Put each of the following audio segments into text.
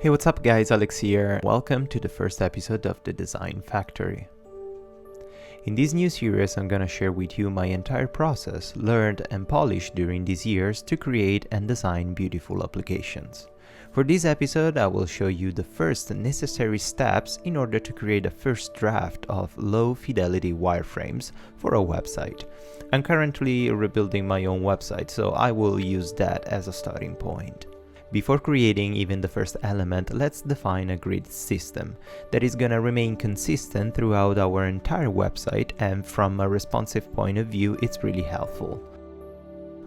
Hey, what's up guys, Alex here. Welcome to the first episode of the Design Factory. In this new series, I'm gonna share with you my entire process, learned and polished during these years to create and design beautiful applications. For this episode, I will show you the first necessary steps in order to create a first draft of low-fidelity wireframes for a website. I'm currently rebuilding my own website, so I will use that as a starting point. Before creating even the first element, let's define a grid system that is gonna remain consistent throughout our entire website, and from a responsive point of view, it's really helpful.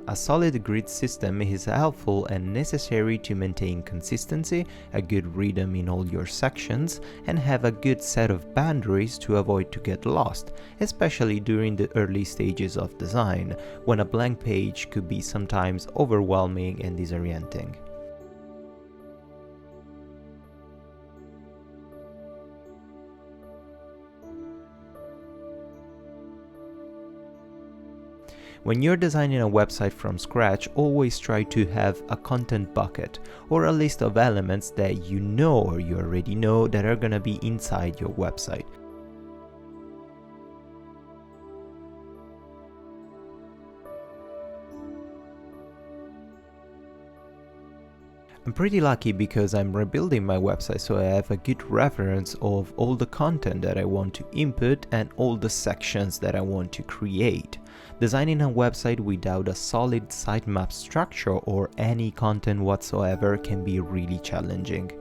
A solid grid system is helpful and necessary to maintain consistency, a good rhythm in all your sections, and have a good set of boundaries to avoid to get lost, especially during the early stages of design, when a blank page could be sometimes overwhelming and disorienting. When you're designing a website from scratch, always try to have a content bucket or a list of elements that you know or you already know that are gonna be inside your website. I'm pretty lucky because I'm rebuilding my website, so I have a good reference of all the content that I want to input and all the sections that I want to create. Designing a website without a solid sitemap structure or any content whatsoever can be really challenging.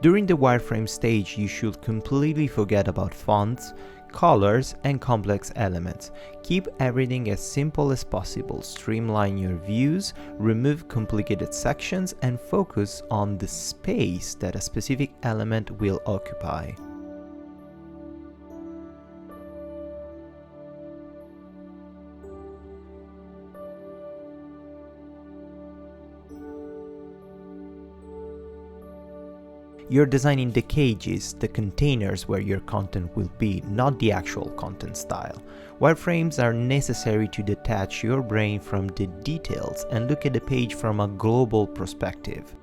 During the wireframe stage, you should completely forget about fonts, colors, and complex elements. Keep everything as simple as possible, streamline your views, remove complicated sections, and focus on the space that a specific element will occupy. You're designing the cages, the containers where your content will be, not the actual content style. Wireframes are necessary to detach your brain from the details and look at the page from a global perspective.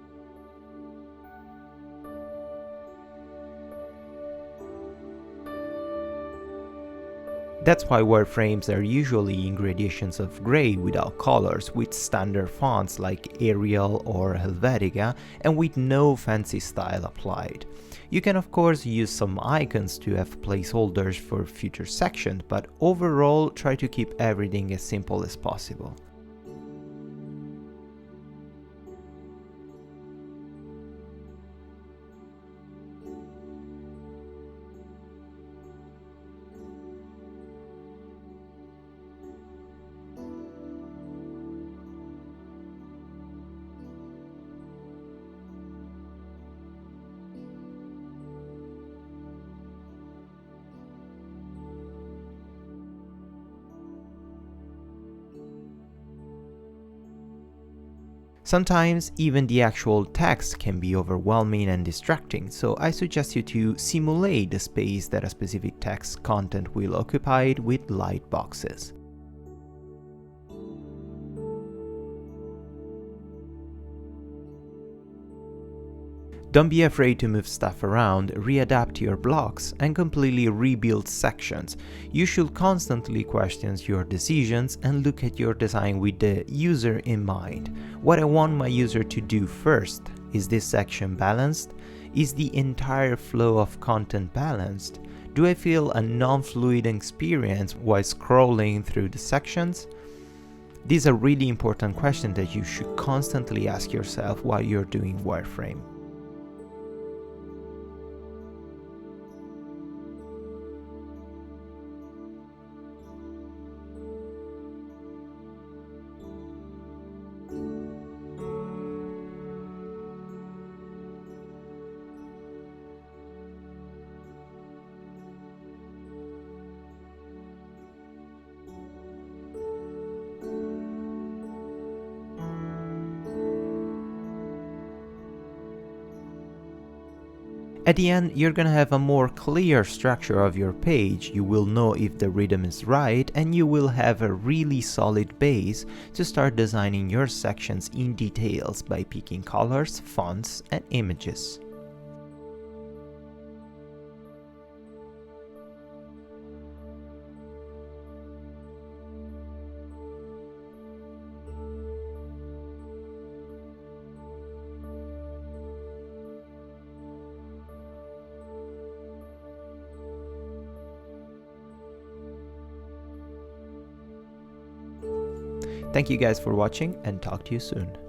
That's why wireframes are usually in gradations of gray without colors, with standard fonts like Arial or Helvetica, and with no fancy style applied. You can of course use some icons to have placeholders for future sections, but overall try to keep everything as simple as possible. Sometimes even the actual text can be overwhelming and distracting, so I suggest you to simulate the space that a specific text content will occupy with light boxes. Don't be afraid to move stuff around, readapt your blocks, and completely rebuild sections. You should constantly question your decisions and look at your design with the user in mind. What I want my user to do first. Is this section balanced? Is the entire flow of content balanced? Do I feel a non-fluid experience while scrolling through the sections? These are really important questions that you should constantly ask yourself while you're doing wireframe. At the end, you're gonna have a more clear structure of your page, you will know if the rhythm is right, and you will have a really solid base to start designing your sections in details by picking colors, fonts, and images. Thank you guys for watching, and talk to you soon.